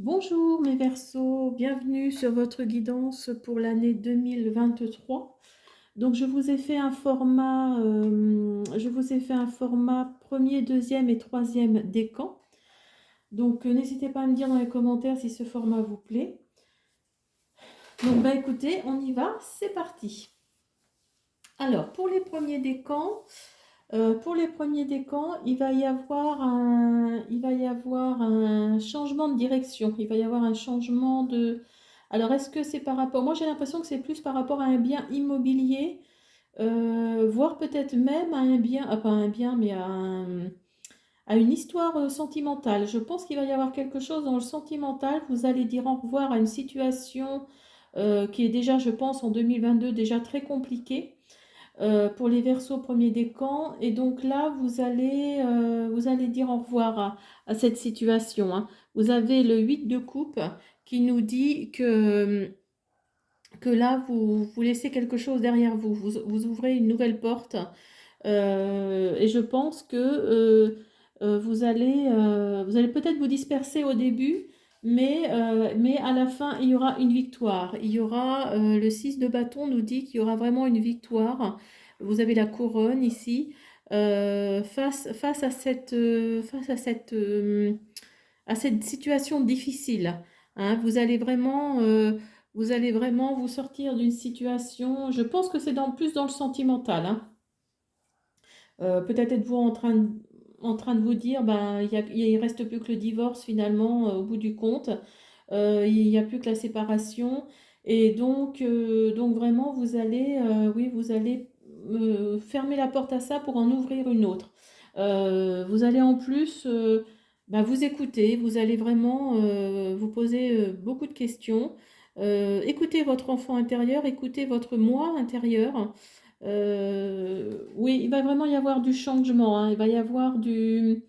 Bonjour mes Verseaux, bienvenue sur votre guidance pour l'année 2023. Donc je vous ai fait un format premier, deuxième et troisième décan. Donc n'hésitez pas à me dire dans les commentaires si ce format vous plaît. Donc écoutez, on y va, c'est parti. Alors pour les premiers décans, il va y avoir un changement de direction. Il va y avoir un changement de. Alors, est-ce que c'est par rapport. Moi, j'ai l'impression que c'est plus par rapport à un bien immobilier, voire peut-être même à un bien. Pas un bien, mais à une histoire sentimentale. Je pense qu'il va y avoir quelque chose dans le sentimental. Vous allez dire au revoir à une situation qui est déjà, je pense, en 2022, déjà très compliquée pour les Verseaux premier décan. Et donc là, vous allez dire au revoir à cette situation, hein. Vous avez le 8 de coupe qui nous dit que là, vous laissez quelque chose derrière vous. Vous ouvrez une nouvelle porte. Et je pense que vous allez peut-être vous disperser au début, mais à la fin, il y aura une victoire. Il y aura, le 6 de bâton nous dit qu'il y aura vraiment une victoire. Vous avez la couronne ici. Face à cette situation difficile, hein. Vous allez vraiment vous sortir d'une situation. Je pense que c'est plus dans le sentimental, hein. Peut-être êtes-vous en train de vous dire, ben, il reste plus que le divorce finalement au bout du compte. Il n'y a plus que la séparation. Et donc vraiment, vous allez fermer la porte à ça pour en ouvrir une autre. Vous allez en plus ben, vous écouter, vous allez vraiment vous poser beaucoup de questions. Écoutez votre enfant intérieur, écoutez votre moi intérieur. Oui, il va vraiment y avoir du changement, hein. Il va y avoir du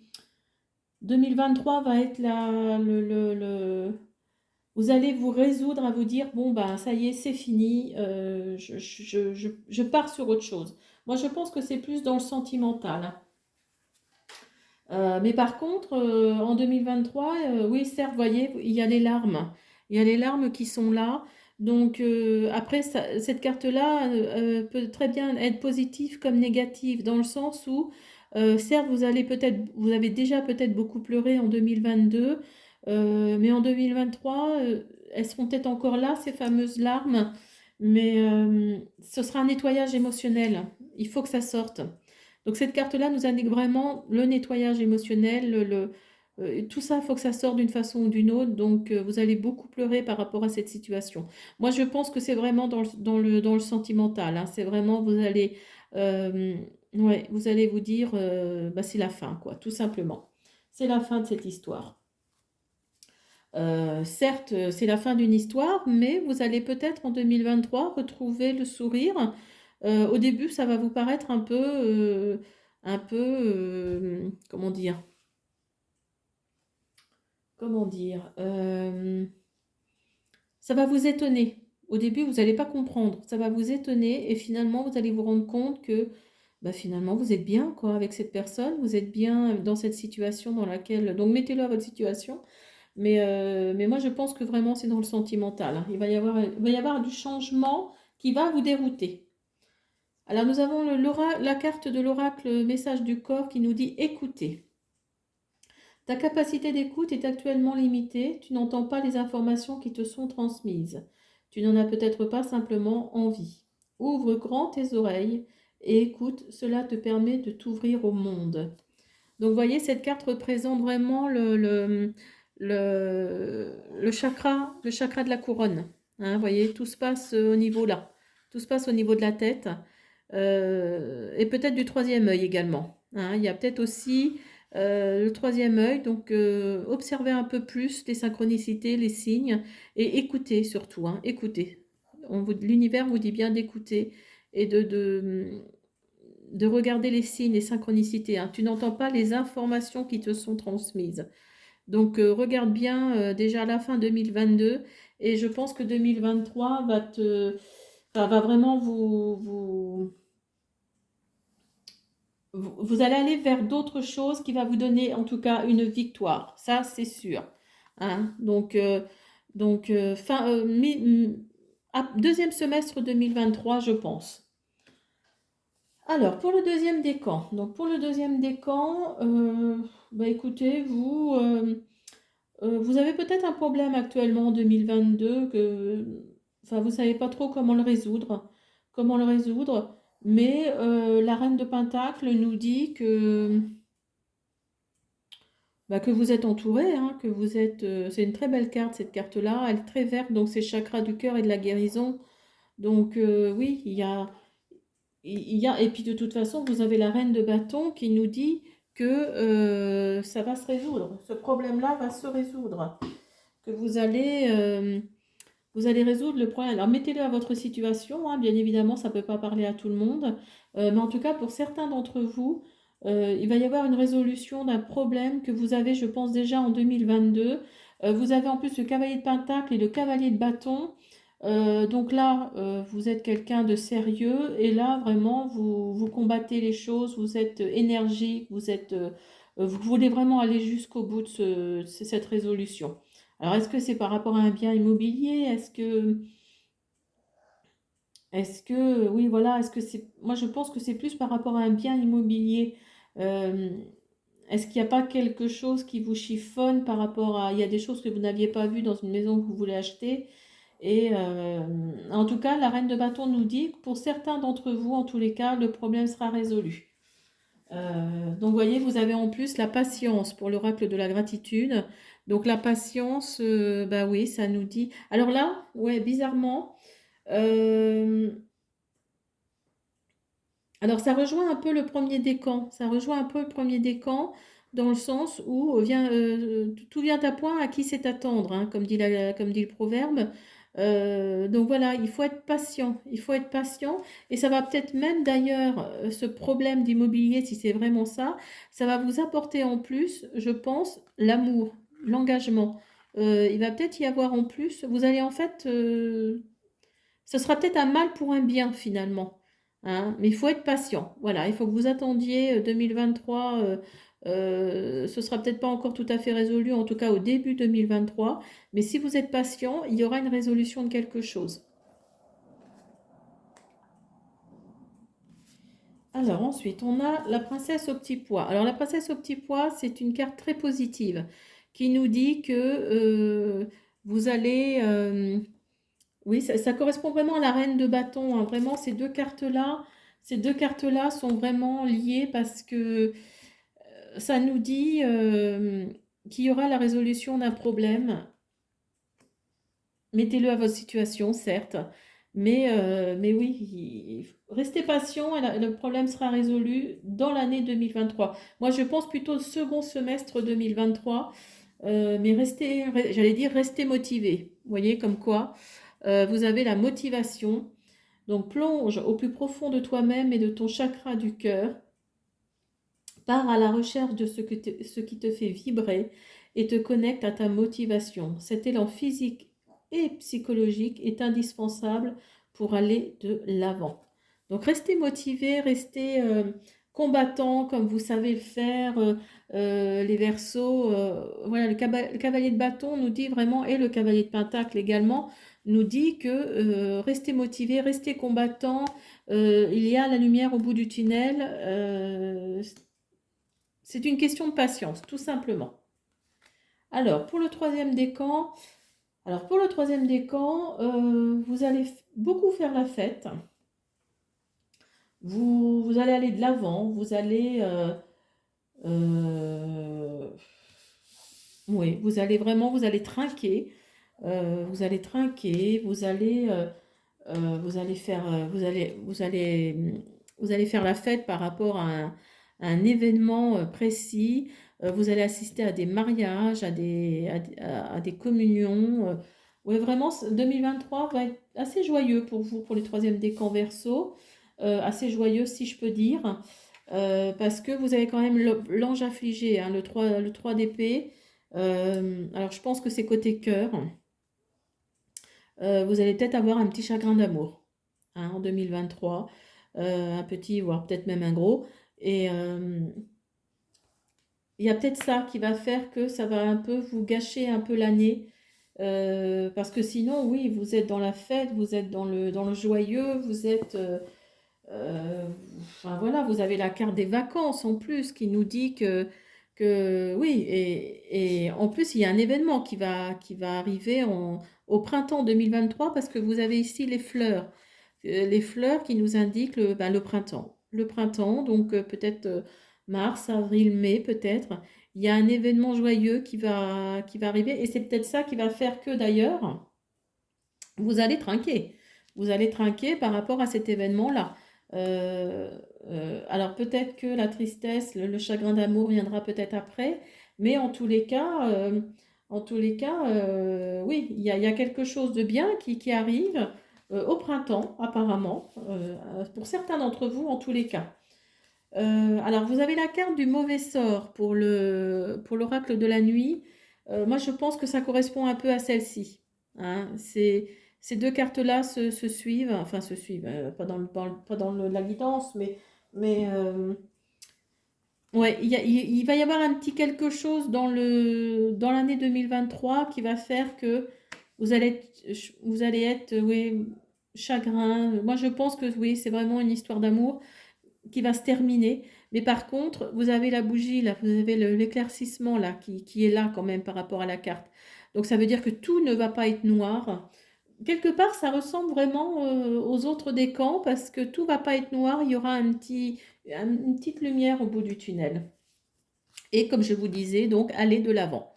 2023 va être vous allez vous résoudre à vous dire bon ben ça y est, c'est fini, je pars sur autre chose. Moi je pense que c'est plus dans le sentimental, hein. Mais par contre, en 2023, oui, certes, vous voyez, il y a les larmes. Il y a les larmes qui sont là. Donc, après, cette carte-là peut très bien être positive comme négative, dans le sens où, certes, vous avez déjà peut-être beaucoup pleuré en 2022, mais en 2023, elles seront peut-être encore là, ces fameuses larmes, mais ce sera un nettoyage émotionnel. Il faut que ça sorte. Donc cette carte-là nous indique vraiment le nettoyage émotionnel, tout ça, il faut que ça sorte d'une façon ou d'une autre. Donc vous allez beaucoup pleurer par rapport à cette situation. Moi, je pense que c'est vraiment dans le sentimental, hein. C'est vraiment, euh, ouais, vous allez vous dire, bah, c'est la fin, quoi, tout simplement. C'est la fin de cette histoire. Certes, c'est la fin d'une histoire, mais vous allez peut-être en 2023 retrouver le sourire. Au début, ça va vous paraître comment dire, comment dire, ça va vous étonner. Au début, vous n'allez pas comprendre. Ça va vous étonner et finalement, vous allez vous rendre compte que bah, finalement, vous êtes bien quoi, avec cette personne. Vous êtes bien dans cette situation dans laquelle. Donc, mettez-le à votre situation. Mais moi, je pense que vraiment, c'est dans le sentimental, hein. Il va y avoir du changement qui va vous dérouter. Alors, nous avons la carte de l'oracle message du corps qui nous dit écoutez. Ta capacité d'écoute est actuellement limitée, tu n'entends pas les informations qui te sont transmises. Tu n'en as peut-être pas simplement envie. Ouvre grand tes oreilles et écoute, cela te permet de t'ouvrir au monde. Donc, vous voyez, cette carte représente vraiment le chakra de la couronne, hein. Vous voyez, tout se passe au niveau là. Tout se passe au niveau de la tête. Et peut-être du troisième œil également, hein. Il y a peut-être aussi le troisième œil. Donc, observez un peu plus les synchronicités, les signes. Et écoutez surtout, hein, écoutez. L'univers vous dit bien d'écouter et de regarder les signes, les synchronicités, hein. Tu n'entends pas les informations qui te sont transmises. Donc, regarde bien déjà la fin 2022 et je pense que 2023 va vraiment vous allez aller vers d'autres choses qui va vous donner en tout cas une victoire. Ça, c'est sûr. hein. Fin, deuxième semestre 2023, je pense. Alors, pour le deuxième décan, donc pour le deuxième décan, bah écoutez, vous avez peut-être un problème actuellement en 2022 enfin, vous savez pas trop comment le résoudre, mais la reine de Pentacle nous dit que vous êtes entouré, hein, que vous êtes, c'est une très belle carte cette carte-là, elle est très verte, donc c'est chakra du cœur et de la guérison. Donc oui, et puis de toute façon, vous avez la reine de bâton qui nous dit que ça va se résoudre, ce problème-là va se résoudre, que vous allez résoudre le problème. Alors mettez-le à votre situation, hein, bien évidemment, ça ne peut pas parler à tout le monde, mais en tout cas pour certains d'entre vous, il va y avoir une résolution d'un problème que vous avez, je pense, déjà en 2022. Vous avez en plus le cavalier de pentacle et le cavalier de bâton. Donc là, vous êtes quelqu'un de sérieux et là, vraiment, vous combattez les choses, vous êtes énergique, vous voulez vraiment aller jusqu'au bout de cette résolution. Alors, est-ce que c'est par rapport à un bien immobilier? Oui, voilà, moi je pense que c'est plus par rapport à un bien immobilier. Euh, Est-ce qu'il n'y a pas quelque chose qui vous chiffonne par rapport il y a des choses que vous n'aviez pas vues dans une maison que vous voulez acheter? Et en tout cas, la reine de bâton nous dit que pour certains d'entre vous, en tous les cas, le problème sera résolu. Donc, vous voyez, vous avez en plus la patience pour l'oracle de la gratitude. Donc, la patience, bah oui, ça nous dit. Alors là, ouais, bizarrement, euh, alors ça rejoint un peu le premier décan. Ça rejoint un peu le premier décan dans le sens où tout vient à point à qui sait attendre, hein, comme dit le proverbe. Donc voilà, il faut être patient. Il faut être patient. Et ça va peut-être même d'ailleurs, ce problème d'immobilier, si c'est vraiment ça, ça va vous apporter en plus, je pense, l'amour, l'engagement. Il va peut-être y avoir en plus, vous allez en fait, ce sera peut-être un mal pour un bien finalement, hein, mais il faut être patient. Voilà, il faut que vous attendiez 2023. Ce sera peut-être pas encore tout à fait résolu, en tout cas au début 2023. Mais si vous êtes patient, il y aura une résolution de quelque chose. Alors ensuite, on a la princesse au petit pois. Alors la princesse au petit pois, c'est une carte très positive qui nous dit que vous allez... oui, ça correspond vraiment à la reine de bâton, hein. Vraiment, ces deux cartes-là sont vraiment liées parce que ça nous dit qu'il y aura la résolution d'un problème. Mettez-le à votre situation, certes, mais oui, restez patient et le problème sera résolu dans l'année 2023. Moi, je pense plutôt au second semestre 2023, mais j'allais dire, restez motivé. Vous voyez, comme quoi, vous avez la motivation. Donc, plonge au plus profond de toi-même et de ton chakra du cœur. Pars à la recherche de ce qui te fait vibrer et te connecte à ta motivation. Cet élan physique et psychologique est indispensable pour aller de l'avant. Donc restez motivé, restez combattant comme vous savez le faire. Les Verseaux, voilà, le cavalier de bâton nous dit vraiment, et le cavalier de pentacle également, nous dit que restez motivé, restez combattant. Il y a la lumière au bout du tunnel. C'est une question de patience, tout simplement. Alors, pour le troisième décan, vous allez beaucoup faire la fête. Vous allez aller de l'avant. Oui, vous allez trinquer. Vous allez faire, vous allez faire la fête par rapport à un événement précis. Vous allez assister à des mariages, à des communions. Ouais, vraiment, 2023 va être assez joyeux pour vous, pour les troisièmes décans Verseau. Assez joyeux, si je peux dire. Parce que vous avez quand même l'ange affligé, hein, le 3 d'épée. Alors, je pense que c'est côté cœur. Vous allez peut-être avoir un petit chagrin d'amour, hein, en 2023, un petit, voire peut-être même un gros. Et, il y a peut-être ça qui va faire que ça va un peu vous gâcher un peu l'année. Parce que sinon, oui, vous êtes dans la fête, vous êtes dans le joyeux, vous êtes... euh, enfin voilà, vous avez la carte des vacances en plus qui nous dit que oui, et en plus, il y a un événement qui va arriver au printemps 2023 parce que vous avez ici les fleurs qui nous indiquent ben, le printemps. Le printemps, donc peut-être mars, avril, mai, peut-être. Il y a un événement joyeux qui va arriver et c'est peut-être ça qui va faire que d'ailleurs, vous allez trinquer. Vous allez trinquer par rapport à cet événement-là. Euh, alors peut-être que la tristesse, le chagrin d'amour viendra peut-être après, mais en tous les cas, oui, il y a quelque chose de bien qui arrive au printemps, apparemment, pour certains d'entre vous, en tous les cas. Alors, vous avez la carte du mauvais sort pour l'oracle de la nuit. Moi, je pense que ça correspond un peu à celle-ci. Hein. Ces deux cartes-là se suivent, enfin se suivent, pas pas la guidance, mais ouais, il va y avoir un petit quelque chose dans l'année 2023 qui va faire que vous allez être, oui, chagrin. Moi, je pense que oui, c'est vraiment une histoire d'amour qui va se terminer. Mais par contre, vous avez la bougie, là, vous avez l'éclaircissement là, qui est là quand même par rapport à la carte. Donc ça veut dire que tout ne va pas être noir. Quelque part, ça ressemble vraiment aux autres décans parce que tout va pas être noir, il y aura une petite lumière au bout du tunnel. Et comme je vous disais, donc, allez de l'avant.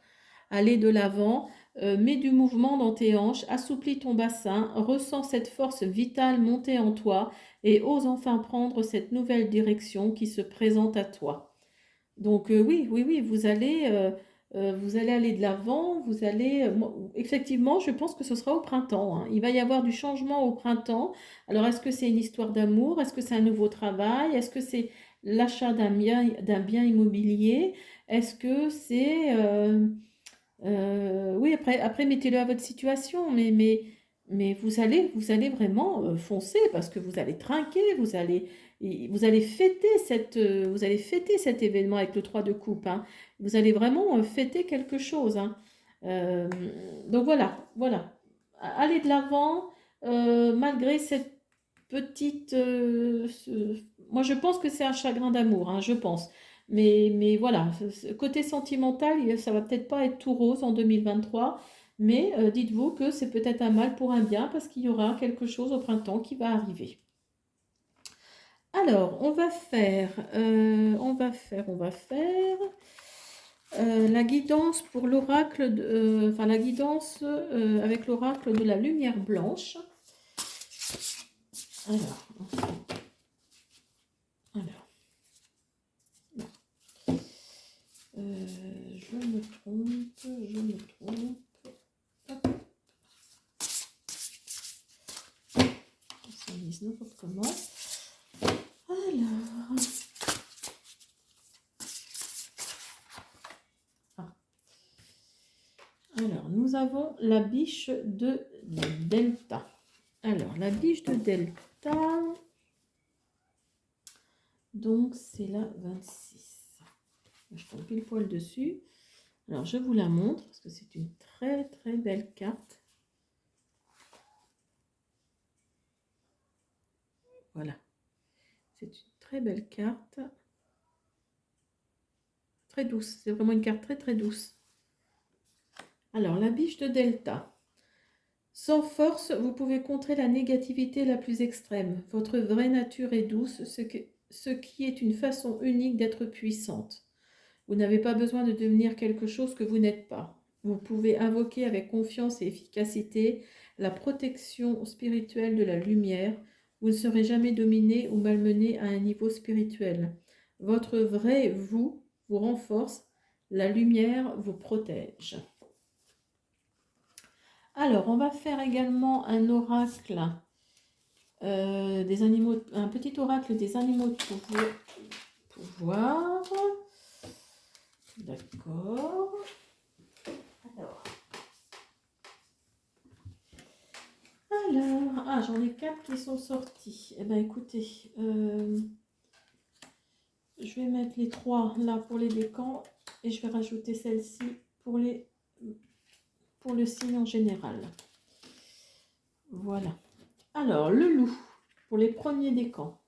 Allez de l'avant, mets du mouvement dans tes hanches, assouplis ton bassin, ressens cette force vitale monter en toi et ose enfin prendre cette nouvelle direction qui se présente à toi. Donc oui, oui, oui, vous allez aller de l'avant, effectivement, je pense que ce sera au printemps. Hein. Il va y avoir du changement au printemps. Alors, est-ce que c'est une histoire d'amour? Est-ce que c'est un nouveau travail? Est-ce que c'est l'achat d'un bien immobilier? Est-ce que c'est... oui, après mettez-le à votre situation, mais vous allez vraiment foncer parce que vous allez trinquer, vous allez fêter vous allez fêter cet événement avec le 3 de coupe. Hein. Vous allez vraiment fêter quelque chose. Hein. Euh, donc voilà, voilà. Allez de l'avant, malgré cette petite... moi, je pense que c'est un chagrin d'amour, hein, je pense. Mais voilà, côté sentimental, ça va peut-être pas être tout rose en 2023, mais dites-vous que c'est peut-être un mal pour un bien parce qu'il y aura quelque chose au printemps qui va arriver. Alors, on va faire la guidance pour l'oracle, enfin la guidance avec l'oracle de la lumière blanche. Alors, alors. Je me trompe. Hop. 119, on recommence. Alors. Ah. Alors, nous avons la biche de Delta. Alors, la biche de Delta. Donc, c'est la 26. Je tombe pile poil dessus. Alors, je vous la montre parce que c'est une très très belle carte. Voilà. C'est une très belle carte. Très douce. C'est vraiment une carte très très douce. Alors, la biche de Delta. Sans force, vous pouvez contrer la négativité la plus extrême. Votre vraie nature est douce, ce qui est une façon unique d'être puissante. Vous n'avez pas besoin de devenir quelque chose que vous n'êtes pas. Vous pouvez invoquer avec confiance et efficacité la protection spirituelle de la lumière. Vous ne serez jamais dominé ou malmené à un niveau spirituel. Votre vrai vous renforce. La lumière vous protège. Alors, on va faire également un oracle des animaux, un petit oracle des animaux de pouvoir. D'accord. J'en ai 4 qui sont sortis. Eh bien, écoutez, je vais mettre les 3 là pour les décans Et je vais rajouter celle-ci pour le signe en général. Voilà. Alors, le loup, pour les premiers décans.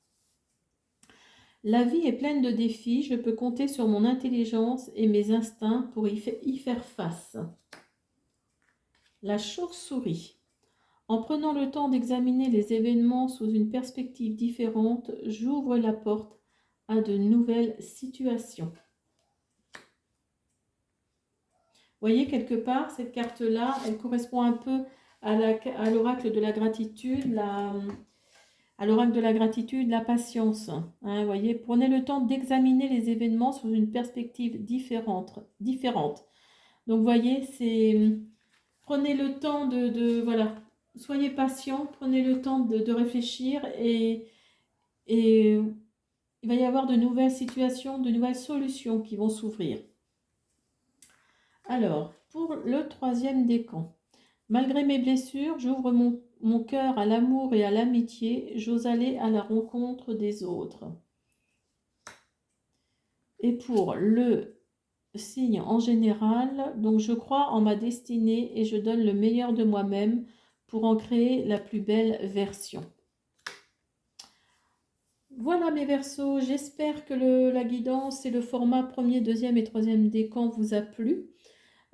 La vie est pleine de défis, je peux compter sur mon intelligence et mes instincts pour y faire face. La chauve-souris. En prenant le temps d'examiner les événements sous une perspective différente, j'ouvre la porte à de nouvelles situations. Vous voyez, quelque part, cette carte-là, elle correspond un peu à l'oracle de la gratitude, la patience. Hein, vous voyez, prenez le temps d'examiner les événements sous une perspective différente. Donc, vous voyez, prenez le temps voilà, soyez patient, prenez le temps de réfléchir et il va y avoir de nouvelles situations, de nouvelles solutions qui vont s'ouvrir. Alors, pour le troisième décan, malgré mes blessures, j'ouvre mon cœur à l'amour et à l'amitié, j'ose aller à la rencontre des autres. Et pour le signe en général, donc je crois en ma destinée et je donne le meilleur de moi-même pour en créer la plus belle version. Voilà mes Verseaux, j'espère que la guidance et le format premier, deuxième et troisième décan vous a plu.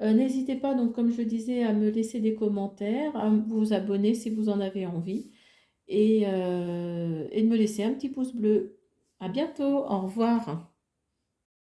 N'hésitez pas, donc, comme je le disais, à me laisser des commentaires, à vous abonner si vous en avez envie et de me laisser un petit pouce bleu. À bientôt, au revoir.